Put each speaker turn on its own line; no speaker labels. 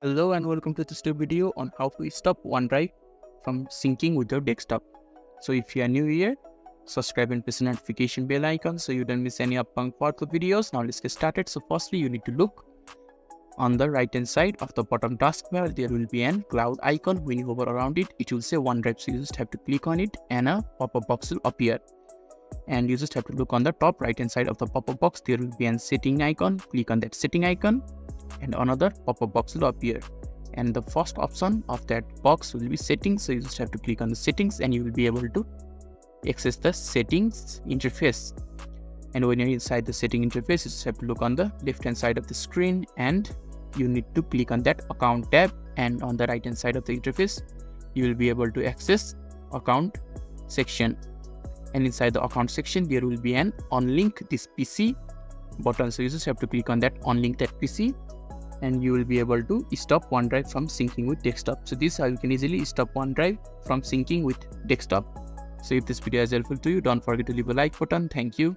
Hello and welcome to this new video on how to stop OneDrive from syncing with your desktop. So if you are new here, subscribe and press the notification bell icon so you don't miss any upcoming part of videos. Now let's get started. So firstly, you need to look on the right hand side of the bottom taskbar. There will be an cloud icon. When you hover around it, it will say OneDrive. So you just have to click on it and a pop-up box will appear. And you just have to look on the top right hand side of the pop-up box. There will be an setting icon. Click on that setting icon and another pop-up box will appear, and the first option of that box will be settings. So you just have to click on the settings and you will be able to access the settings interface. And when you're inside the setting interface, you just have to look on the left hand side of the screen and you need to click on that account tab, and on the right hand side of the interface you will be able to access account section, and inside the account section there will be an unlink this PC button. So you just have to click on that unlink that PC and you will be able to stop OneDrive from syncing with desktop. So this is how you can easily stop OneDrive from syncing with desktop. So if this video is helpful to you, don't forget to leave a like button. Thank you.